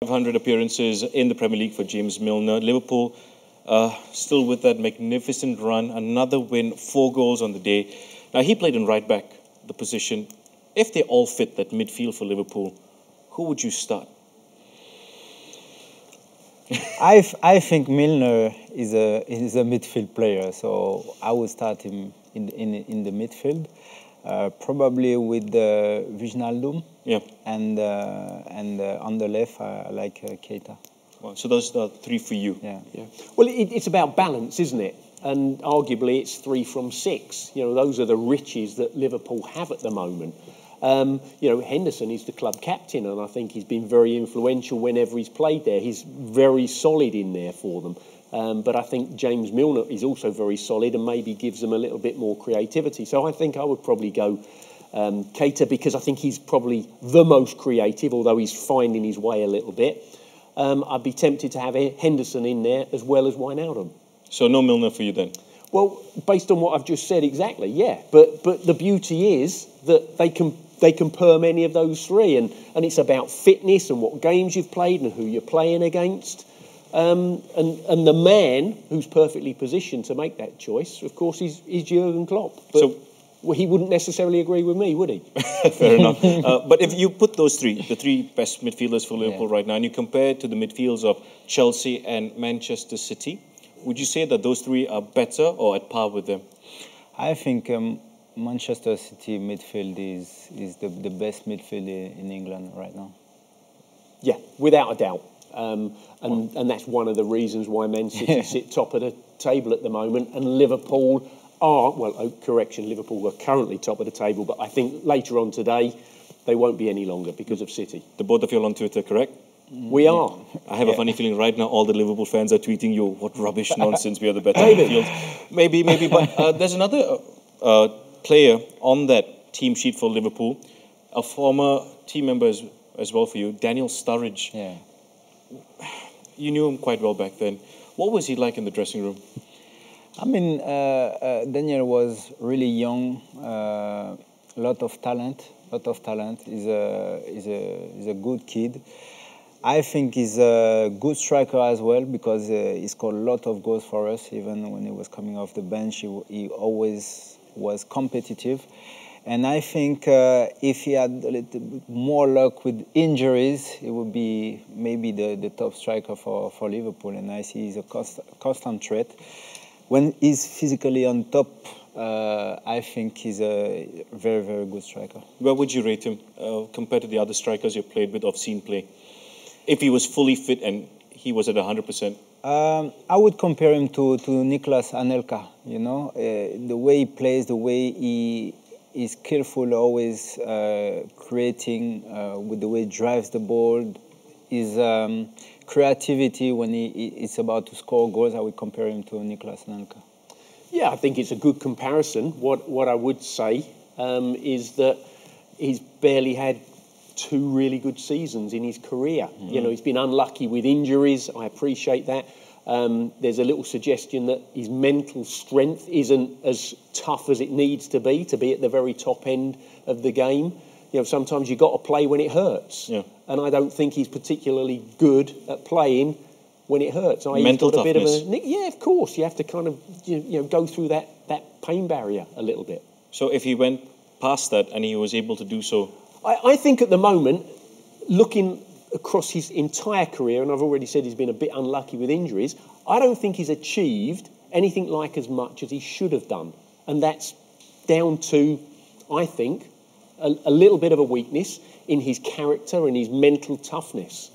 500 appearances in the Premier League for James Milner. Liverpool still with that magnificent run. Another win, 4 goals on the day. Now, he played in right back, the position. If they all fit that midfield for Liverpool, who would you start? I think Milner is a midfield player, so I would start him in the midfield, probably with Wijnaldum. Yeah. And on the left, I like Keita. Well, so those are 3 for you. Yeah. Well, it's about balance, isn't it? And arguably, it's 3 from 6. You know, those are the riches that Liverpool have at the moment. You know, Henderson is the club captain, and I think he's been very influential whenever he's played there. He's very solid in there for them. But I think James Milner is also very solid and maybe gives them a little bit more creativity. So I think I would probably go Keita, because I think he's probably the most creative, although he's finding his way a little bit. I'd be tempted to have Henderson in there as well as Wijnaldum. So no Milner for you then? Well, based on what I've just said, exactly, yeah. But the beauty is that they can perm any of those 3, and it's about fitness and what games you've played and who you're playing against. And the man who's perfectly positioned to make that choice, of course, is Jurgen Klopp. But he wouldn't necessarily agree with me, would he? Fair enough. But if you put those 3, the 3 best midfielders for Liverpool right now, and you compare it to the midfields of Chelsea and Manchester City, would you say that those 3 are better or at par with them? I think Manchester City midfield is the best midfield in England right now. Yeah, without a doubt. And that's one of the reasons why Man City sit top of the table at the moment, and Liverpool are, well, correction, Liverpool were currently top of the table, but I think later on today they won't be any longer because of City. The both of you are on Twitter, correct? We are. I have a funny feeling right now all the Liverpool fans are tweeting you, what rubbish nonsense, we are the better midfield. Maybe, but there's another player on that team sheet for Liverpool, a former team member as well for you, Daniel Sturridge. Yeah. You knew him quite well back then. What was he like in the dressing room? I mean, Daniel was really young, lot of talent. He's a good kid. I think he's a good striker as well, because he scored a lot of goals for us. Even when he was coming off the bench, he always was competitive. And I think if he had a little bit more luck with injuries, he would be maybe the top striker for Liverpool. And I see he's a constant threat. When he's physically on top, I think he's a very, very good striker. Where would you rate him compared to the other strikers you played with or seen play? If he was fully fit and he was at 100%? I would compare him to Nicolas Anelka, you know. The way he plays, the way he is careful, always creating, with the way he drives the ball, his creativity when it's about to score goals. I would compare him to Nicolas Anelka. Yeah, I think it's a good comparison. What I would say is that he's barely had 2 really good seasons in his career. You know, he's been unlucky with injuries. I appreciate that. There's a little suggestion that his mental strength isn't as tough as it needs to be at the very top end of the game. You know, sometimes you've got to play when it hurts. Yeah. And I don't think he's particularly good at playing when it hurts. Mental toughness. Yeah, of course. You have to kind of go through that pain barrier a little bit. So if he went past that and he was able to do so? I think at the moment, looking across his entire career, and I've already said he's been a bit unlucky with injuries, I don't think he's achieved anything like as much as he should have done. And that's down to, I think, a little bit of a weakness in his character and his mental toughness.